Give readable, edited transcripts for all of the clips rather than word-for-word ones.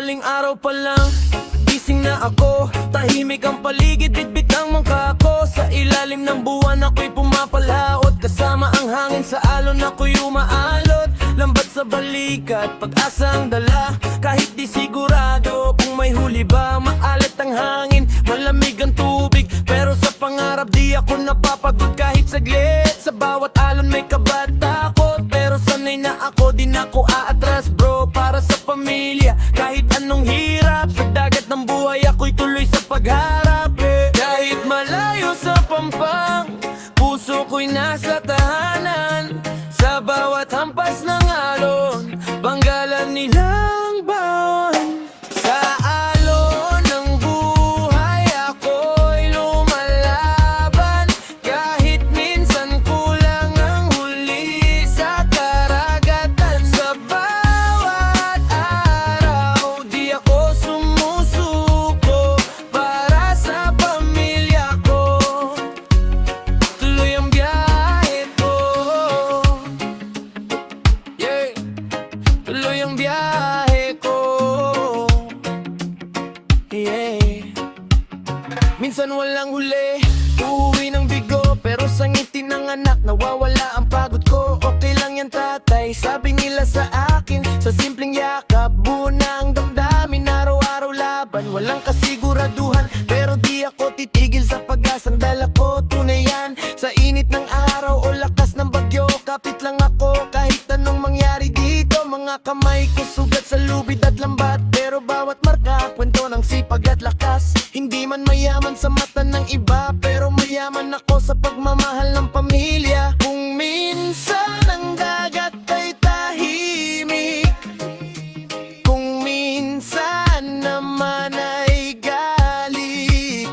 madaling araw pa lang, gising na ako. Tahimik ang paligid, bitbit ang mangka ko. Sa ilalim ng buwan ako'y pumapalaot. Kasama ang hangin sa alon ako'y umaalot. Lambat sa balikat, pag-asa ang dala. Kahit di sigurado kung may huli ba. Maalat ang hangin, malamig ang tubig. Pero sa pangarap di ako napapagod kahit saglit. Sa bawat alon may kabat takot. Pero sanay na ako, di na ako aatras bro. Para sa pamilya, kahit anong hirap. Sa dagat ng buhay ako'y tuloy sa pagharap Kahit malayo sa pampang, puso ko'y nasa tahanan. Sa bawat hampas ng alon, banggalan nilang bawon. Sa alon ng buhay ako'y lumalaban. Kahit minsan kulang ang huli sa karagatan. Sa bawat araw di ako sumusuko. Para sa pamilya ko, tuloy ang biyahe ko. Yeah, tuloy ang biyahe ko. Yeah. Minsan walang huli, uuwi ng bigo. Pero sa ngiti ng anak, nawawala ang pagod ko. Okay lang yan tatay, sabi nila sa akin. Sa simpleng yakap, buo na ang damdamin. Araw-araw laban, walang kasiguraduhan. Pero di ako titigil sa pag-asang dala ko. Tunay yan, sa init ng araw o lakas ng bagyo. Kapit lang ako kahit anong mangyari dito. Mga kamay ko sugat sa lubid at lambat. Pero bawat marka, kwento ng sipag at lakas. Hindi man mayaman sa mata ng iba, pero mayaman ako sa pagmamahal ng pamilya. Kung minsan ang dagat ay tahimik, kung minsan naman ay galik.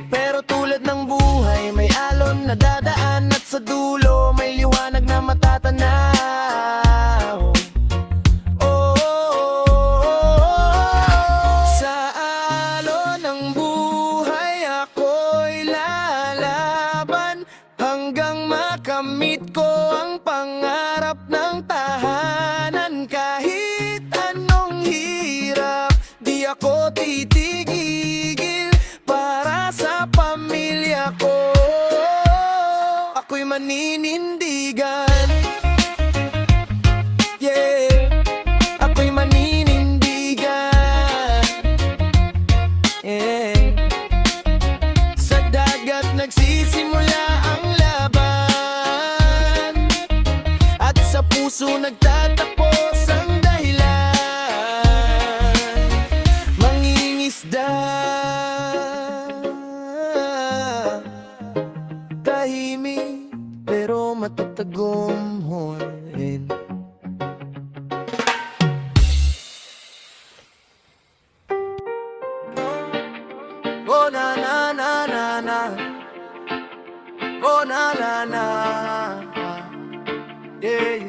Pero tulad ng buhay, may alon na dadaan. At sa dulo, may liwanag na matatanaw. Sa alon ng buhay ako'y lalaban. Hanggang makamit ko ang pangarap ng tahanan. Kahit anong hirap, di ako titigil. Para sa pamilya ko, ako'y maninindigan. Yeah, ako'y maninindigan. Yeah. Sa dagat nagsisimula ang laban. At sa puso nagtatapos ang dahilan. Mangingisda, tahimik pero matatagumhoin. Oh na na na na na, oh na na na, yeah.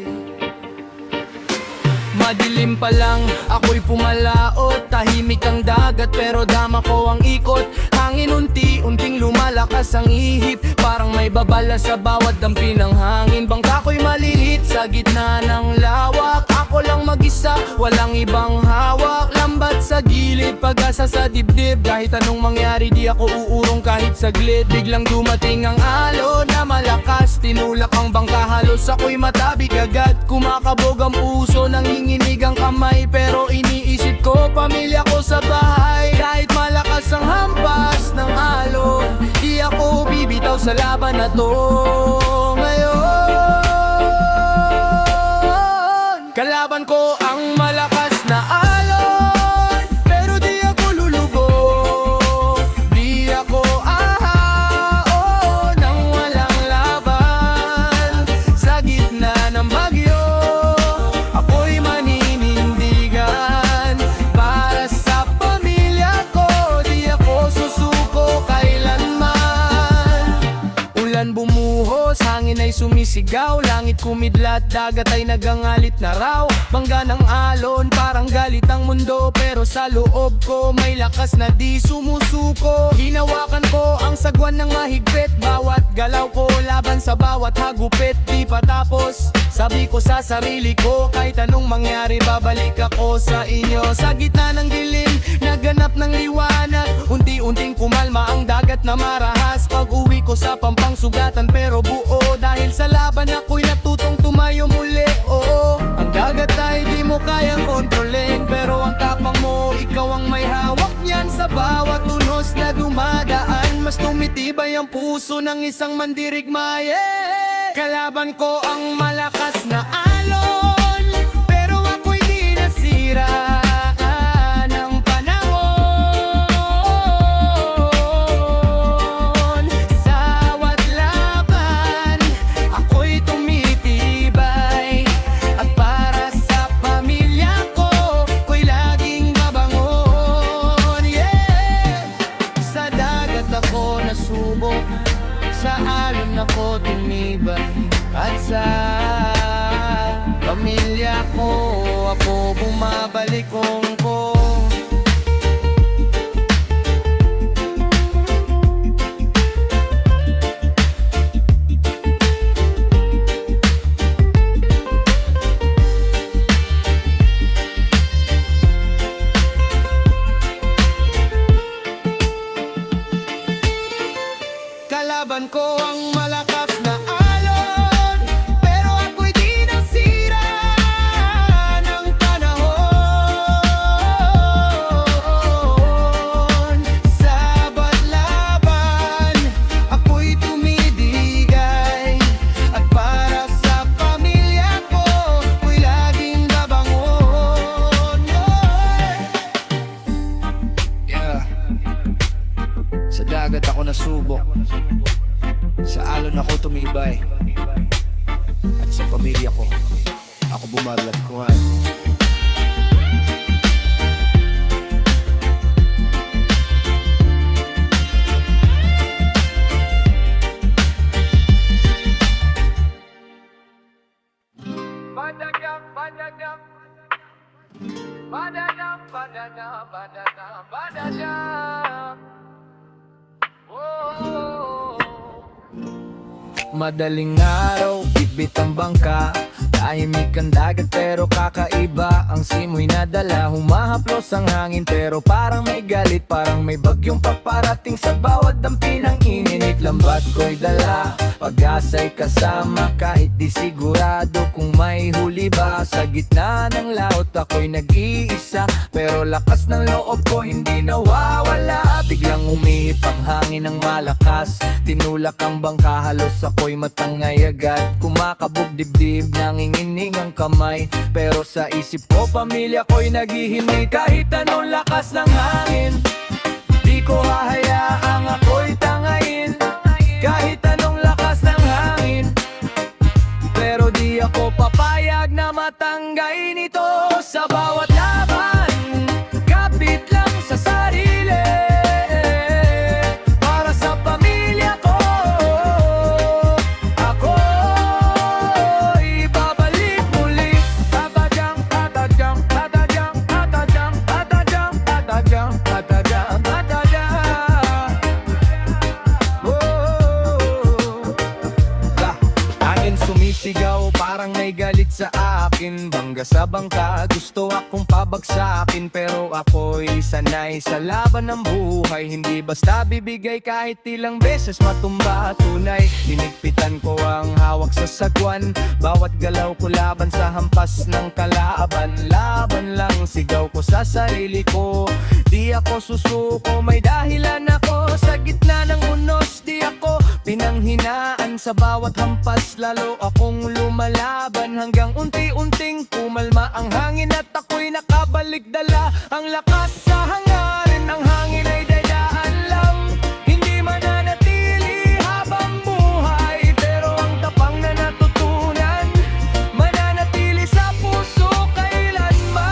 Madilim pa lang, ako'y pumalaot. Tahimik ang dagat pero dama ko ang ikot. Hangin unti-unting lumalakas ang ihip. Parang may babala sa bawat dampi ng hangin. Bangka ko'y maliit sa gitna ng lawak. Ako lang mag-isa, walang ibang hawak. Lambat sa gilid, pag-asa sa dibdib. Kahit anong mangyari di ako uurong kahit saglit. Biglang dumating ang alon na malakas. Tinulak ang bangka, halos ako'y matabig agad. Kumakabog ang puso, nanginginig ang kamay. Pero iniisip ko, pamilya ko sa bahay. Kahit malakas ang hampas ng alon, di ako bibitaw sa laban na to. Ngayon, kalaban ko ang malakas na alon, pero di ako lulubog. Di ako ahao nang walang laban. Sa gitna ng bagyo, ako'y maninindigan. Para sa pamilya ko, di ako susuko kailanman. Ulan bumuho sumisigaw, langit kumidlat, dagat ay nagangalit na raw. Bangga ng alon, parang galit ang mundo, pero sa loob ko may lakas na di sumusuko. Hinawakan ko ang sagwan ng mahigpit, bawat galaw ko laban sa bawat hagupit. Di pa tapos, sabi ko sa sarili ko, kahit anong mangyari babalik ako sa inyo. Sa gitna ng dilim, naganap ng liwanag, unti-unting kumalma ang dagat na marahas. Pag uwi ko sa pampang sugatan pero buo, dahil sa laban ako'y natutong tumayo muli. Oo, ang dagat ay di mo kayang kontrolin, pero ang tapang mo, ikaw ang may hawak niyan. Sa bawat unos na dumadaan, mas tumitibay ang puso ng isang mandirigma. Kalaban ko ang malakas na alon, pero ako'y di nasira ng panahon. Sawat laban, ako'y tumitibay, at para sa pamilya ko, ko'y laging babangon. Sa dagat ako nasubok, sa alon ako tumibay, at sa pamilya ko ako bumabalik ko. Kalaban ko ang malakas na alon, pero ako'y di nasira ng panahon. Sabat laban, ako'y tumidigay, at para sa pamilya ko, ko'y laging babangon. Sa dagat ako nasubok, sa alon ako tumibay, at sa pamilya ko ako bumalat ko. Badadam, badadam, badadam, badadam, badadam, badadam. Madaling araw, bitbit ang bangka, tahimik ang dagat pero kakaiba. Ang simoy na dala, humahaplos ang hangin pero parang may galit, parang may bagyong paparating sa bawat dampi ng ininit. Lambat ko'y dala, pag-asa'y kasama, kahit di sigurado kung may huli ba. Sa gitna ng laot ako'y nag-iisa, pero lakas ng loob ko hindi nawawala. Biglang umihip ang hangin ng malakas, tinulak ang bangka, halos ako'y matangay agad. Kumakabog dibdib, nanginginig ang kamay, pero sa isip ko pamilya ko'y naghihimik. Kahit anong lakas ng hangin, di ko hahayaang ako'y tangayin. Kahit anong lakas ng hangin, pero di ako papayag na matanggain ito. Sa bawat laban, kapit lang sa sarili, para sa pamilya ko, ako'y babalik muli. Tatadyang, tatadyang, tatadyang, tatadyang, tatadyang, tatadyang, tatadyang, tatadyang. Hangin sumisigaw, parang may galit sa akin. Bangga sa bangka, gusto akong pabagsakin, pero ako'y sanay sa laban ng buhay. Hindi basta bibigay kahit ilang beses matumba. Tunay, hinigpitan ko ang hawak sa sagwan, bawat galaw ko laban sa hampas ng kalaban. Laban lang, sigaw ko sa sarili ko, di ako susuko, may dahilan ako. Sa gitna ng unos, di ako pinanghinaan, sa bawat hampas lalo akong lumalaban. Hanggang unti-unting kumalma ang hangin at ako'y nakabalik dala ang lakas sa hangarin. Ang hangin ay dadaan lang, hindi mananatili habang buhay, pero ang tapang na natutunan mananatili sa puso kailanman.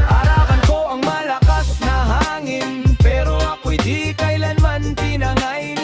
Harapan ko ang malakas na hangin, pero ako'y di kailanman tinangay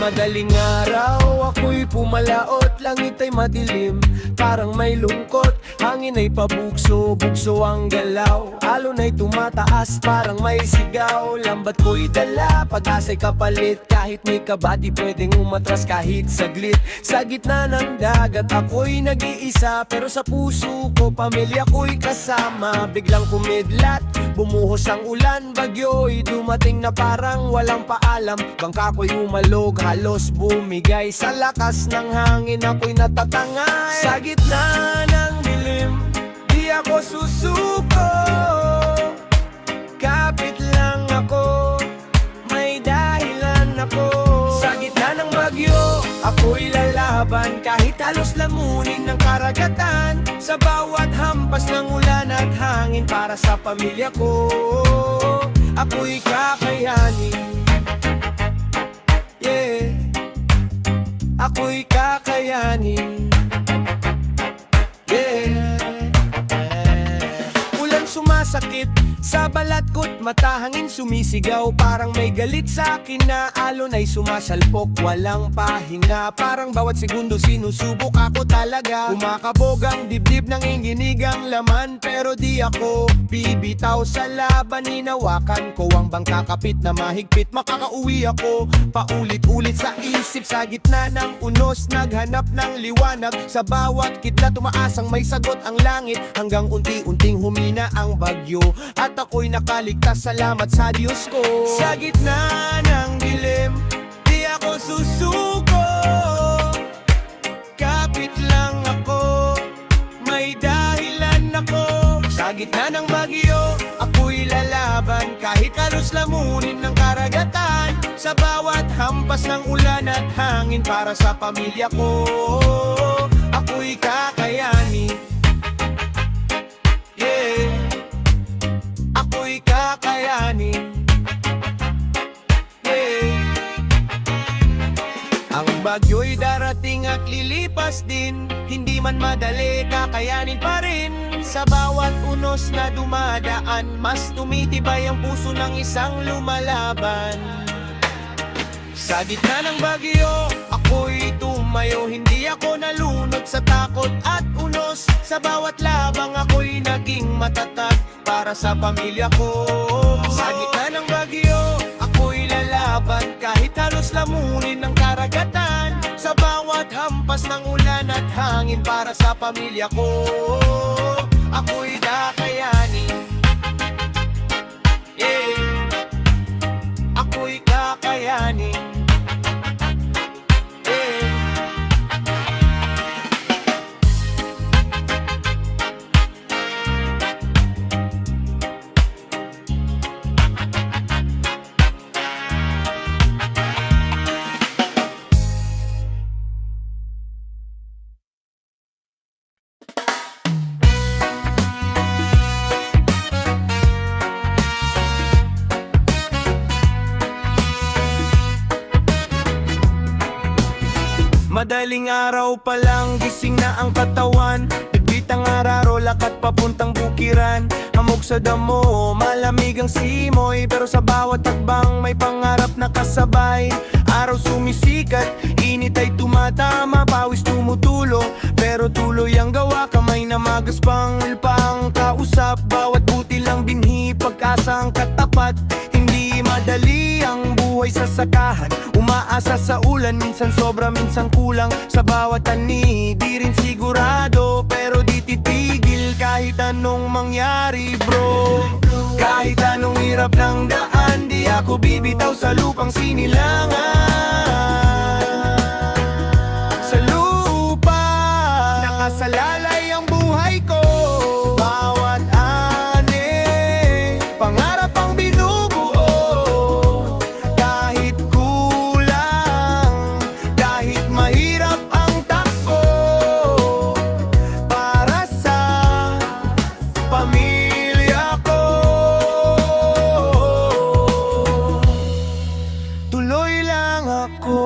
Madaling araw, ako'y pumalaot. Langit ay madilim, parang may lungkot. Hangin ay pabugso, bugso ang galaw. Alon ay tumataas, parang may sigaw. Lambat ko'y dala, pag-asa'y kapalit. Kahit may kaba, di pwedeng umatras kahit saglit. Sa gitna ng dagat, ako'y nag-iisa. Pero sa puso ko, pamilya ko'y kasama. Biglang kumidlat, bumuhos ang ulan. Bagyo'y dumating na parang walang paalam. Bangka ko'y umalog, halos bumigay. Sa lakas ng hangin ako'y natatangay. Sa gitna ng dilim, di ako susuko. Kapit lang ako, may dahilan ako. Sa gitna ng bagyo, ako'y lalaban. Kahit halos lamunin ng karagatan. Sa bawat hampas ng ulan at hangin, para sa pamilya ko, ako'y kakayanin. Yeah, ako'y kakayanin. Yeah, ulan sumasakit sa balat ko't mata, hangin sumisigaw. Parang may galit sa akin na alon ay sumasalpok. Walang pahinga, parang bawat segundo sinusubok ako talaga. Kumakabog ang dibdib ng inginigang laman. Pero di ako bibitaw sa laban. Hinawakan ko ang bangka kapit na mahigpit. Makakauwi ako paulit-ulit sa isip. Sa gitna ng unos, naghanap ng liwanag. Sa bawat kidlat tumaasang may sagot ang langit. Hanggang unti-unting humina ang bagyo at ako'y nakaligtas, salamat sa Diyos ko. Sa gitna ng dilim, di ako susuko. Kapit lang ako, may dahilan ako. Sa gitna ng bagyo, ako'y lalaban. Kahit halos lamunin ng karagatan. Sa bawat hampas ng ulan at hangin, para sa pamilya ko, ako'y kakayanin. Yeah, ako'y kakayanin. Yeah. Ang bagyo'y darating at lilipas din. Hindi man madali, kakayanin pa rin. Sa bawat unos na dumadaan, mas tumitibay ang puso ng isang lumalaban. Sa gitna ng bagyo, ako'y tumayo. Hindi ako nalunod sa takot at unos. Sa bawat labang ako'y naging matatag, para sa pamilya ko. Sa gitna ng bagyo, ako'y lalaban. Kahit halos lamunin ng karagatan. Sa bawat hampas ng ulan at hangin, para sa pamilya ko, ako'y kakayanin. Yeah, ako'y kakayanin. Madaling araw pa lang, gising na ang katawan. Bigit ang araro, lakat papuntang bukiran. Hamog sa damo, malamig ang simoy. Pero sa bawat takbang may pangarap na kasabay. Araw sumisikat, init ay tumatama. Pawis tumutulo, pero tuloy ang gawa. Kamay na magaspang, pang kausap. Bawat buti lang binhi, pag-asa ang katapat. Hindi madali ang buhay sa sakahan. Umaasa sa ulan, minsan sobra, minsan kulang. Sa bawat ani, di rin sigurado. Pero di titigil kahit anong mangyari, bro. Kahit anong hirap ng daan, di ako bibitaw sa lupang sinilangan. Sa lupa, nakasalalay ang buhay ko. Bawat ani, pangarap ang binubuo. Kahit kulang, kahit mahirap ang takbo, para sa pamilya ko. Tuloy lang ako.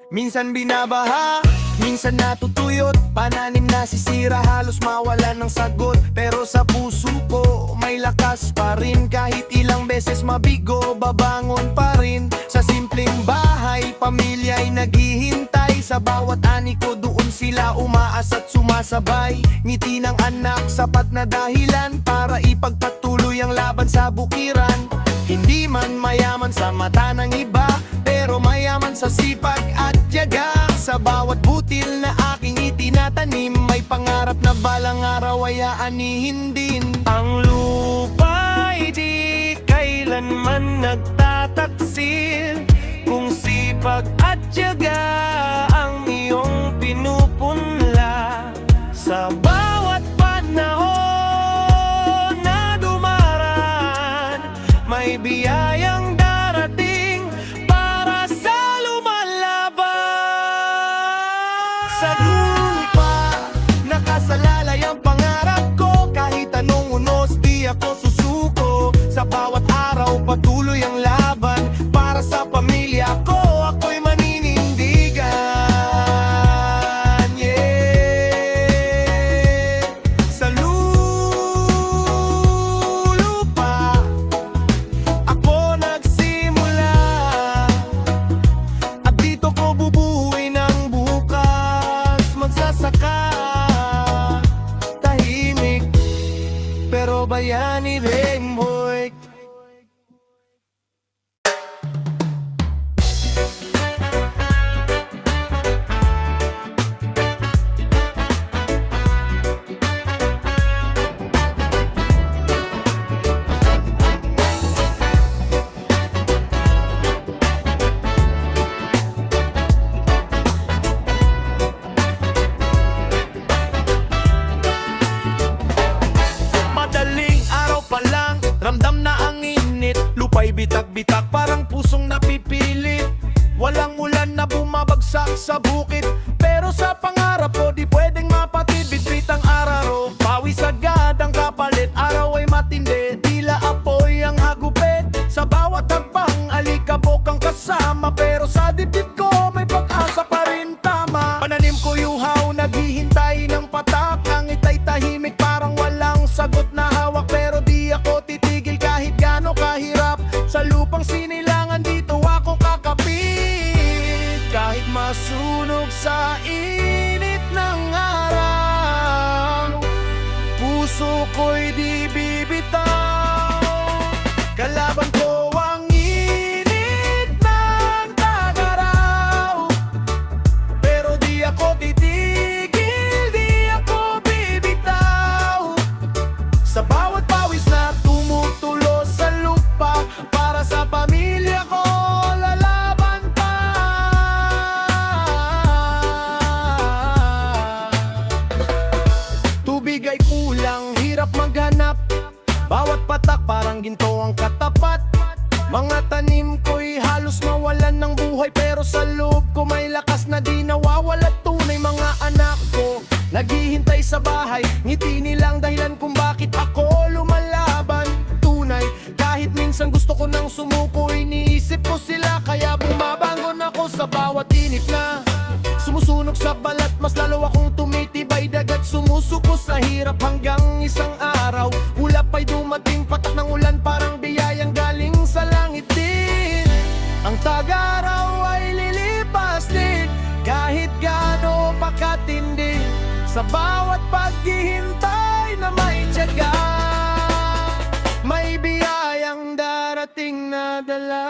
Minsan binabaha, minsan natutuyot. Pananim na sisira, halos mawalan ng sagot. Pero sa puso ko, may lakas pa rin. Kahit ilang beses mabigo, babangon pa rin. Sa simpleng bahay pamilya'y naghihintay. Sa bawat ani ko doon sila umaas at sumasabay. Ngiti ng anak, sapat na dahilan para ipagpatuloy ang laban sa bukiran. Hindi man mayaman sa mata ng iba, pero mayaman sa sipag at tiyaga. Sa bawat butil na aking itinatanim, may pangarap na balang araw ay aanihin din. Ang lupa'y di kailanman nagtataksil, kung sipag at tiyaga ang iyong pinupunla. Sa bawat panahon na dumaraan, may biyayang darating para sa lumalaban. Sa lupa, nakasalalay ang pangarap ko. Kahit anong unos, di ako susuko. Sa bawat araw, patuloy ang laban para sa pamilya ko. Ako'y maninindigan, yeah. Sa lupa ako nagsimula, at dito ko bubuhay ng bukas. Magsasaka, tahimik, pero bayani rin, boy. Madaling araw pa lang, ramdam na ang init. Lupa'y bitak-bitak, parang pusong napipilit. Walang ulan na bumabagsak sa bukid, pero sa pangarap ko di pwedeng mapatid. Bitbit ang araro, pawis agad ang kapalit. Araw ay matindi, tila apoy ang hagupit. Sa bawat tampang alikabok ang kasama, pero sa dibdib ko may pag-asa pa rin, tama. Pananim ko yuhaw, naghihintay ng patak. Ang itay tahimik, parang walang sagot na hawak. Pero di ako titigil kahit gaano kahirap. Sa lupang sinilangan, dito ako kakapit. Kahit masunog sa init ng araw, puso ko'y di bibitaw. Kalaban ko ang init ng tag-araw, pero di ako titigil, di ako bibitaw. Sa bawat pawis na tumutulo sa lupa, para sa pamilya ko lalaban pa. Tubig ay kulang, hirap maghanap. Bawat patak parang ginto ang katapat. Mga tanim ko'y halos mawalan ng buhay, pero sa loob ko may lakas na di nawawala. Tunay mga anak ko naghihintay sa bahay, ngiti nilang dahilan kung bakit ako lumalaban. Tunay, kahit minsan gusto ko nang sumuko, iniisip ko sila, kaya bumabangon ako sa bawat inip na sumusunog sa balat. Mas lalo akong tumitibay, dagat sumusuko sa hirap, hanggang isang araw ulap ay dumating. Patak ng ulan, parang biyayang galing sa langit din. Ang tag-araw ay lilipas din, kahit gaano pa katindi. Sa bawat paghihintay na may tiyaga, may biyayang darating na dala.